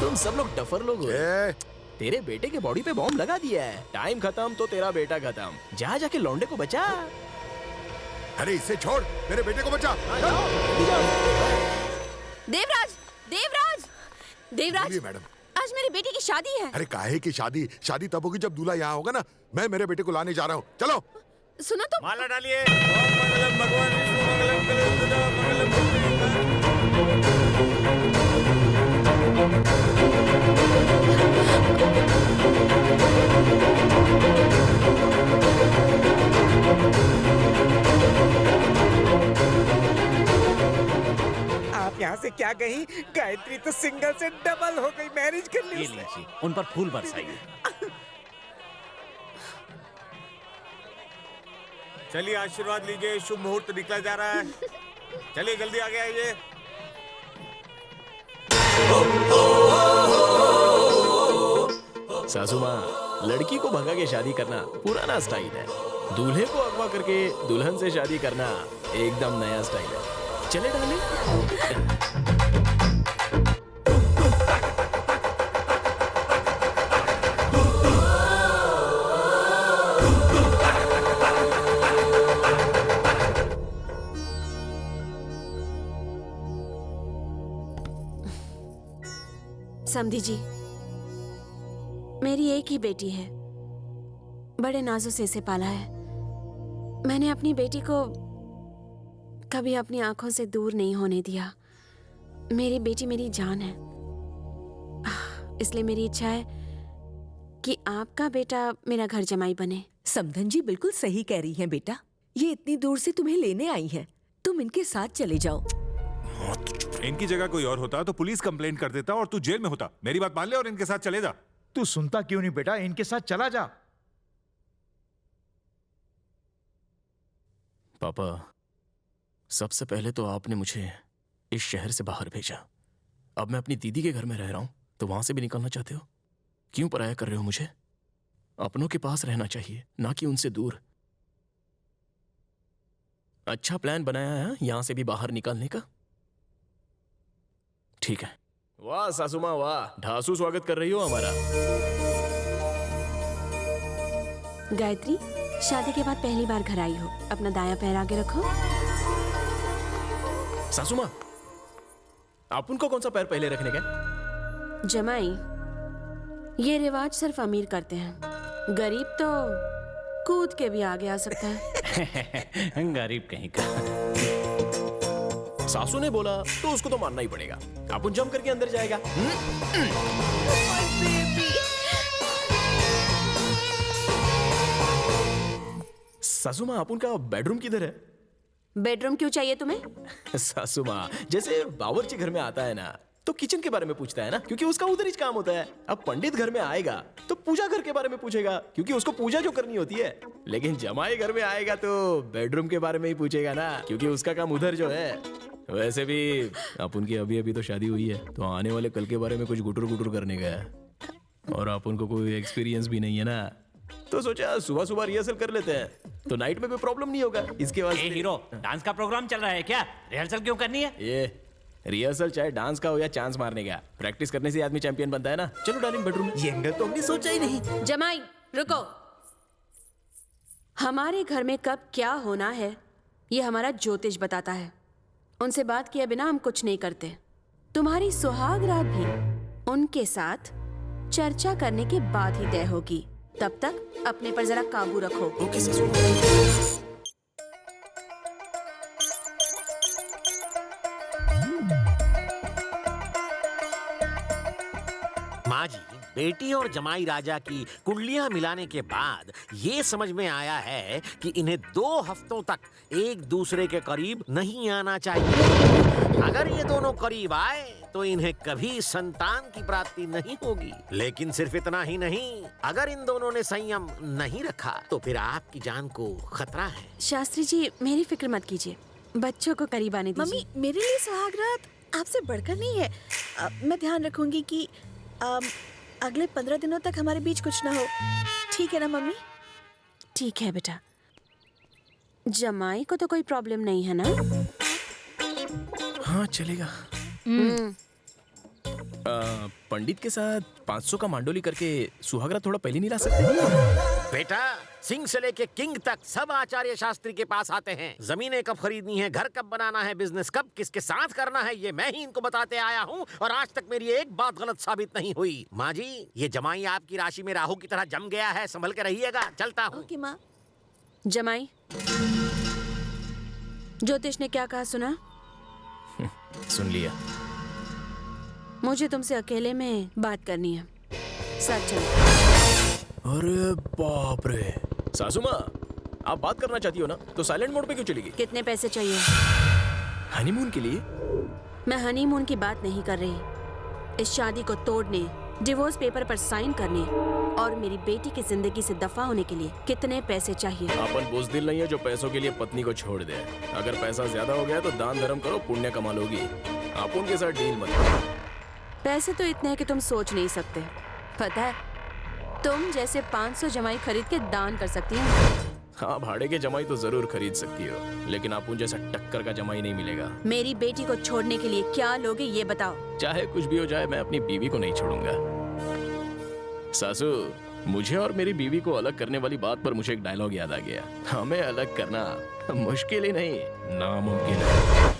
तुम सब लोग डफर लोग हो। तेरे बेटे के बॉडी पे बॉम्ब लगा दिया है। टाइम खत्म तो तेरा बेटा खत्म। जा जाके लौंडे को बचा। अरे इसे छोड़, मेरे बेटे को बचा। देवराज, देवराज, देवराज, मैडम, आज मेरे बेटे की शादी है। अरे काहे की शादी? शादी तब होगी जब दूल्हा यहाँ होगा ना। मैं मेरे बेटे को लाने जा रहा हूँ, चलो। सुनो तो। माला डालिए। ओम मंगलम भगवान विष्णु मंगलम कलेवरदा मंगलम आप यहाँ से क्या कही? गायत्री तो सिंगल से डबल हो गई, मैरिज कर ली उसने। लीजिए, उन पर फूल बरसाइए। चलिए आशीर्वाद लीजिए, शुभ मुहूर्त निकला जा रहा है। चलिए जल्दी आगे आइए। सासू माँ, लड़की को भगा के शादी करना पुराना स्टाइल है। दूल्हे को अगवा करके दुल्हन से शादी करना एकदम नया स्टाइल है। चले डाले। समधी जी, मेरी एक ही बेटी है। बड़े नाजों से इसे पाला है। मैंने अपनी बेटी को कभी अपनी आंखों से दूर नहीं होने दिया। मेरी बेटी मेरी जान है। इसलिए मेरी इच्छा है कि आपका बेटा मेरा घर जमाई बने। समधन जी बिल्कुल सही कह रही हैं बेटा। ये इतनी दूर से तुम्हें लेने आई हैं। तुम इनके साथ चले जाओ। इनकी जगह कोई और होता तो पुलिस कंप्लेंट कर देता और तू जेल में होता। मेरी बात मान ले और इनके साथ चले जा। तू सुनता क्यों नहीं बेटा? इनके साथ चला जा। पापा, सबसे पहले तो आपने मुझे इस शहर से बाहर भेजा। अब मैं अपनी दीदी के घर में रह रहा हूं, तो वहां से भी निकलना चाहते हो? क्यों पराया कर रहे हो मुझे? अपनों के पास रहना चाहिए, ना कि उनसे दूर। अच्छा प्लान बनाया है यहां से भी बाहर निकलने का। ठीक है। वाह सासू माँ वाह, ढासू स्वागत कर रही हो हमारा। गायत्री, शादी के बाद पहली बार घर आई हो। अपना दायां पैर आगे रखो। सासू माँ, आप उनको कौन सा पैर पहले रखने का? जमाई, ये रिवाज सिर्फ अमीर करते हैं। गरीब तो कूद के भी आगे आ सकता है। गरीब कहीं का। सासू ने बोला तो उसको तो मानना ही पड़ेगा। अपन जंप करके अंदर जाएगा। सासू माँ, अपन का बेडरूम किधर है? बेडरूम क्यों चाहिए तुम्हें? सासू माँ, जैसे बावर्ची घर में आता है ना, तो किचन के बारे में पूछता है ना, क्योंकि उसका उधर ही काम होता है। अब पंडित घर में आएगा तो पूजा घर के बारे में पूछेगा, क्योंकि उसको पूजा जो करनी होती है। लेकिन जमाई घर में आएगा तो बेडरूम के बारे में ही पूछेगा ना, क्योंकि उसका काम उधर जो है। वैसे भी अपन की अभी अभी तो शादी हुई है, तो आने वाले कल के बारे में कुछ गुटुर गुटुर करने का है, और अपन को कोई एक्सपीरियंस भी नहीं है ना, तो सोचा सुबह सुबह रिहर्सल कर लेते हैं, तो नाइट में कोई प्रॉब्लम नहीं होगा। इसके बाद हीरो, डांस का प्रोग्राम चल रहा है क्या? रिहर्सल क्यों करनी है? ये रिहर्सल चाहे डांस का हो या चांस मारने का, प्रैक्टिस करने से आदमी चैंपियन बनता है ना। चलो डार्लिंग बेडरूम में। ये एंगल तो हमने सोचा ही नहीं। जमाई रुको। हमारे घर में कब क्या होना है ये हमारा ज्योतिष बताता है। उनसे बात किए बिना हम कुछ नहीं करते। तुम्हारी सुहाग रात भी उनके साथ चर्चा करने के बाद ही तय होगी। तब तक अपने पर जरा काबू रखो। ओके ससुर। माँ जी, बेटी और जमाई राजा की कुंडलियां मिलाने के बाद ये समझ में आया है कि इन्हें 2 हफ्तों तक एक दूसरे के करीब नहीं आना चाहिए। अगर ये दोनों करीब आए तो इन्हें कभी संतान की प्राप्ति नहीं होगी। लेकिन सिर्फ इतना ही नहीं, अगर इन दोनों ने संयम नहीं रखा तो फिर आपकी जान को खतरा है। शास्त्री जी, मेरी फिक्र मत कीजिए, बच्चों को करीब आने दीजिए। मम्मी, मेरे लिए सुहागरात आपसे बढ़कर नहीं है। मैं ध्यान रखूंगी कि अगले 15 दिनों तक हमारे बीच कुछ ना हो। ठीक है ना मम्मी? ठीक है बेटा। जमाई को तो कोई प्रॉब्लम नहीं है ना? हाँ चलेगा। पंडित के साथ 500 का मांडोली करके सुहागरा थोड़ा पहले नहीं ला सकते? बेटा, सिंह से लेके किंग तक सब आचार्य शास्त्री के पास आते हैं। जमीनें कब खरीदनी है, घर कब बनाना है, बिजनेस कब किसके साथ करना है, ये मैं ही इनको बताते आया हूँ और आज तक मेरी एक बात गलत साबित नहीं हुई। माँ जी, ये जमाई आपकी राशि में राहु की तरह जम गया है, संभल के रहिएगा। चलता हूँ। ओके माँ। जमाई, ज्योतिष ने क्या कहा सुना? सुन लिया। मुझे तुमसे अकेले में बात करनी है। साथ चलो। अरे बाप रे, सासू माँ, आप बात करना चाहती हो ना, तो साइलेंट मोड पे क्यों चली गई? कितने पैसे चाहिए? हनीमून के लिए? मैं हनीमून की बात नहीं कर रही। इस शादी को तोड़ने, डिवोर्स पेपर पर साइन करने और मेरी बेटी की जिंदगी से दफा होने के लिए कितने पैसे चाहिए? अपन बुज़दिल नहीं है जो पैसों के लिए पत्नी को छोड़ दे। अगर पैसा ज्यादा हो गया तो दान धर्म करो, पुण्य कमा लोगी। आप उनके साथ डील मत करो। पैसे तो इतने हैं कि तुम सोच नहीं सकते। पता है, तुम जैसे 500 जमाई खरीद के दान कर सकती हो। हाँ, भाड़े के जमाई तो जरूर खरीद सकती हो, लेकिन आप उन जैसा टक्कर का जमाई नहीं मिलेगा। मेरी बेटी को छोड़ने के लिए क्या लोगे ये बताओ। चाहे कुछ भी हो जाए, मैं अपनी बीवी को नहीं छोड़ूंगा। सासू, मुझे और मेरी बीवी को अलग करने वाली बात पर मुझे एक डायलॉग याद आ गया। हमें अलग करना मुश्किल ही नहीं, नामुमकिन है।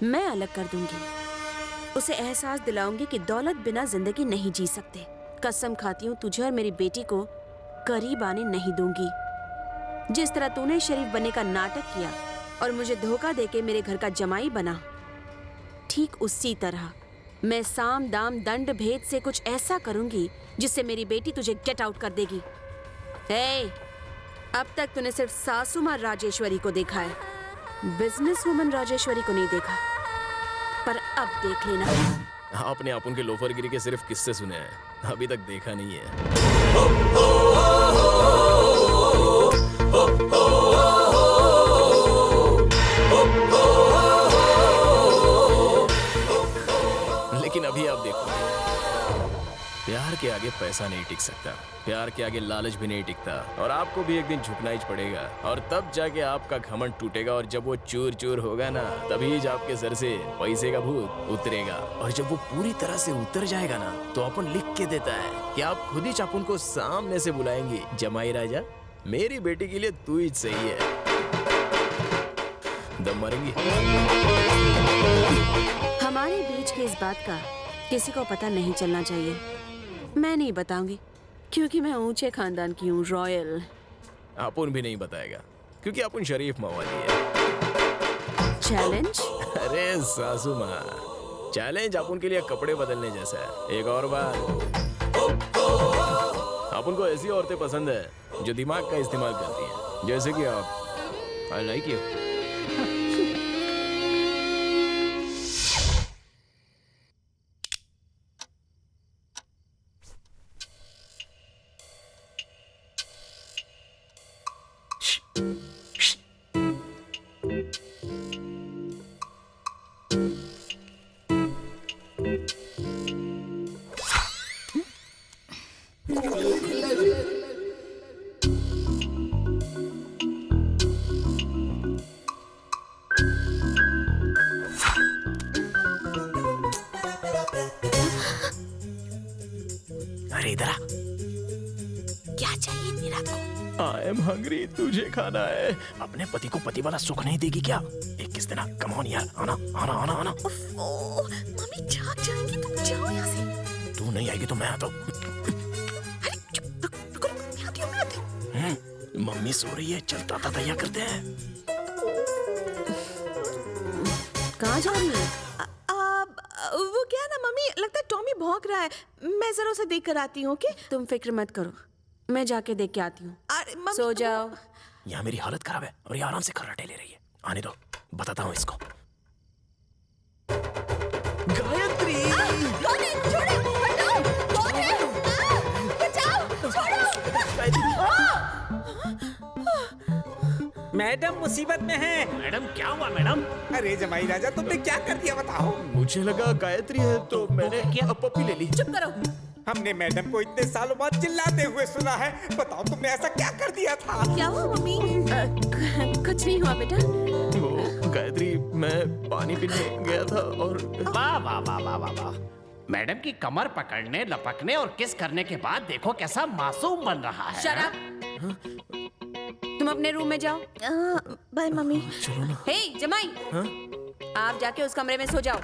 मैं अलग कर दूंगी। उसे एहसास दिलाऊंगी कि दौलत बिना जिंदगी नहीं जी सकते। कसम खाती हूँ, तुझे और मेरी बेटी को करीब आने नहीं दूंगी। जिस तरह तूने शरीफ बनने का नाटक किया और मुझे धोखा देके मेरे घर का जमाई बना, ठीक उसी तरह मैं साम दाम दंड भेद से कुछ ऐसा करूंगी जिससे मेरी बेटी तुझे गेट आउट कर देगी। हे, अब तक तूने सिर्फ सासू माँ राजेश्वरी को देखा है, बिजनेस वुमन राजेश्वरी को नहीं देखा। पर अब देख लेना। आपने आप उनके लोफरगिरी के सिर्फ किस्से सुने हैं, अभी तक देखा नहीं है। लेकिन अभी आप देखो, प्यार के आगे पैसा नहीं टिक सकता, प्यार के आगे लालच भी नहीं टिकता, और आपको भी एक दिन झुकना ही पड़ेगा। और तब जाके आपका घमंड टूटेगा, और जब वो चूर चूर होगा ना, तभी आपके सर से पैसे का भूत उतरेगा। और जब वो पूरी तरह से उतर जाएगा ना, तो अपन लिख के देता है कि आप खुद ही चापुन को सामने से बुलाएंगे, जमाई राजा, मेरी बेटी के लिए तू ही सही है। दम मारेंगी। हमारे बीच की इस बात का किसी को पता नहीं चलना चाहिए। मैं नहीं बताऊंगी, क्योंकि मैं ऊंचे खानदान की हूँ, रॉयल। अपुन भी नहीं बताएगा, क्योंकि अपुन शरीफ मवाली है। चैलेंज? अरे सासू माँ, चैलेंज अपुन के लिए कपड़े बदलने जैसा है। एक और बात, अपुन को ऐसी औरतें पसंद है जो दिमाग का इस्तेमाल करती हैं, जैसे कि आप। I like you. अरे इधर आ। क्या चाहिए तेरा को? आई एम हंग्री, तुझे खाना है। अपने पति को पति वाला सुख नहीं देगी क्या? एक किस देना, कम ऑन यार, आना आना आना आना। मम्मी जाग जाएंगी, तुम जाओ यहाँ से। तू नहीं आएगी तो मैं आता हूँ। अरे चुप, रुको, मैं आती हूँ, मैं आती हूँ। मम्मी सो रही है, चलता था तैयार करते हैं। कहाँ जा रही है? वो क्या ना मम्मी, लगता है टॉमी भौंक रहा है, मैं जरा उसे देख कर आती हूँ। ओके? तुम फिक्र मत करो, मैं जाके देख के आती हूँ। अरे मम्मी, सो जाओ। यहाँ मेरी हालत खराब है और ये आराम से खर्राटे ले रही है। आने दो, बताता हूँ इसको। गायत्री! टॉमी, छोड़ो, हटाओ, कौन है? बचाओ, छोड़ो। मैडम मुसीबत में है। मैडम, क्या हुआ मैडम? अरे जमाई राजा, तुमने क्या कर दिया बताओ। मुझे लगा गायत्री है तो मैंने क्या पप्पी ले ली। चुप करो। हमने मैडम को इतने सालों बाद चिल्लाते हुए सुना है। बताओ तुमने ऐसा क्या कर दिया था? क्या हुआ मम्मी? कुछ नहीं हुआ बेटा। वो गायत्री, मैं पानी पीने गया था और वाह वाह वाह वाह वाह वाह। मैडम की कमर पकड़ने, लपकने और किस करने के बाद देखो कैसा मासूम बन रहा है। शराब। तुम अपने रूम में जाओ। Bye mummy. चलो ना। हे जमाई, आप जाके उस कमरे में सो जाओ।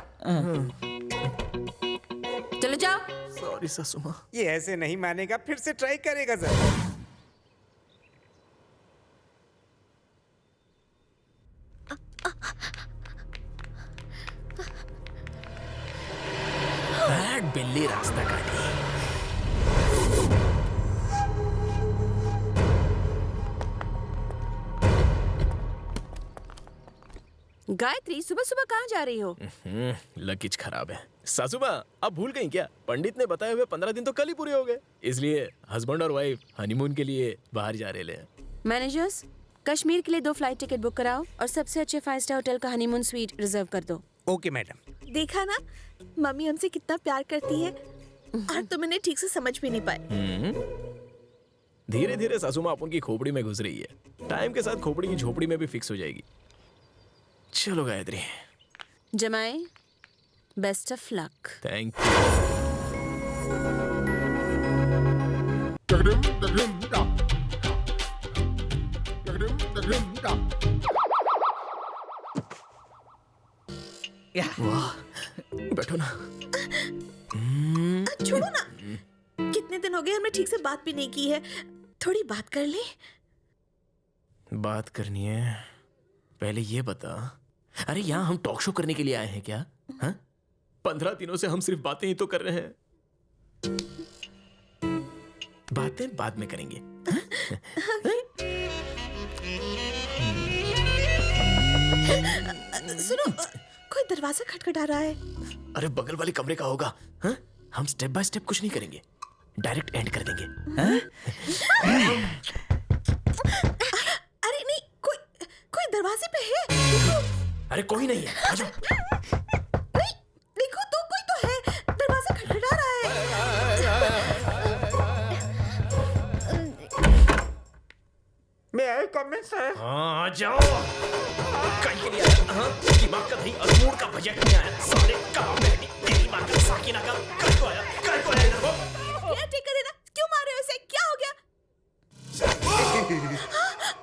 चलो जाओ। सॉरी सासू माँ। ये ऐसे नहीं मानेगा, फिर से ट्राई करेगा जरा। बैड बिल्ली रास्ता काटी। गायत्री, सुबह सुबह कहाँ जा रही हो? लगेज खराब है। सासू माँ, आप भूल गई क्या? पंडित ने बताए हुए 15 दिन तो कल ही पूरे हो गए, इसलिए हस्बैंड और वाइफ हनीमून के लिए बाहर जा रहे हैं। मैनेजर्स, कश्मीर के लिए 2 फ्लाइट टिकट बुक कराओ और सबसे अच्छे 5 स्टार होटल का हनीमून स्वीट रिजर्व कर दो। Okay madam. देखा ना, मम्मी हमसे कितना प्यार करती है और तुम इन्हें ठीक से समझ भी नहीं पाए। धीरे धीरे सासू माँ उनकी खोपड़ी में घुस रही है। टाइम के साथ खोपड़ी की झोपड़ी में भी फिक्स हो जाएगी। चलो गायत्री। जमाई, best of luck. Thank you. वाह, बैठो ना। छोड़ो ना, कितने दिन हो गए हमने ठीक से बात भी नहीं की है। थोड़ी बात कर ले। बात करनी है, पहले ये बता। अरे यहाँ हम टॉक शो करने के लिए आए हैं क्या? हाँ? 15 दिनों से हम सिर्फ बातें ही तो कर रहे हैं। बातें बाद में करेंगे। सुनो, कोई दरवाजा खटखटा रहा है। अरे बगल वाले कमरे का होगा। हाँ? हम स्टेप बाय स्टेप कुछ नहीं करेंगे, डायरेक्ट एंड कर देंगे। हाँ? अरे नहीं, कोई दरवाजे पे है। देखो। अरे कोई नहीं है, आ जाओ। नहीं, देखो तो कोई तो है, दरवाजा खटखटा रहा है। मैं आई कमेंट सर। हाँ, आ जाओ। कहीं के लिए आया, हाँ? दिमाग का दही और मूड का बजट नहीं आया। सारे काम बैठी तेरी माँ का साकिना का कल को आया इधर को। क्या ठीक करे ना, क्यों मार रहे हो इसे? क्या हो गया?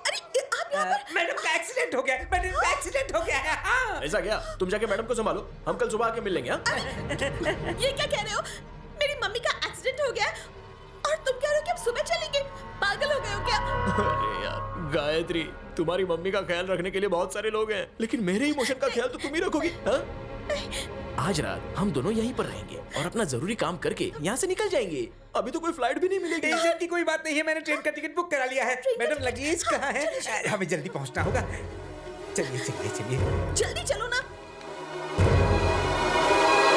अरे आप यहाँ पर। मैडम का एक्सीडेंट हो गया, मैडम का एक्सीडेंट हो गया है। हाँ। ऐसा क्या? तुम जाके मैडम को संभालो, हम कल सुबह आके मिल लेंगे। हाँ? ये क्या कह रहे हो? मेरी मम्मी का एक्सीडेंट हो गया और तुम कह रहे हो कि हम सुबह चलेंगे? पागल हो गए हो क्या? अरे यार गायत्री, तुम्हारी मम्मी का ख्याल रखने के लिए बहुत सारे लोग हैं, लेकिन मेरे इमोशन का ख्याल तो तुम ही रखोगी। हाँ? आज रात हम दोनों यहीं पर रहेंगे और अपना जरूरी काम करके यहाँ से निकल जाएंगे। अभी तो कोई फ्लाइट भी नहीं मिलेगी। टेंशन की कोई बात नहीं है, मैंने ट्रेन का टिकट बुक करा लिया है। मैडम लगेज कहाँ है? हमें जल्दी पहुंचना होगा। चलिए चलिए चलिए। जल्दी चलो ना।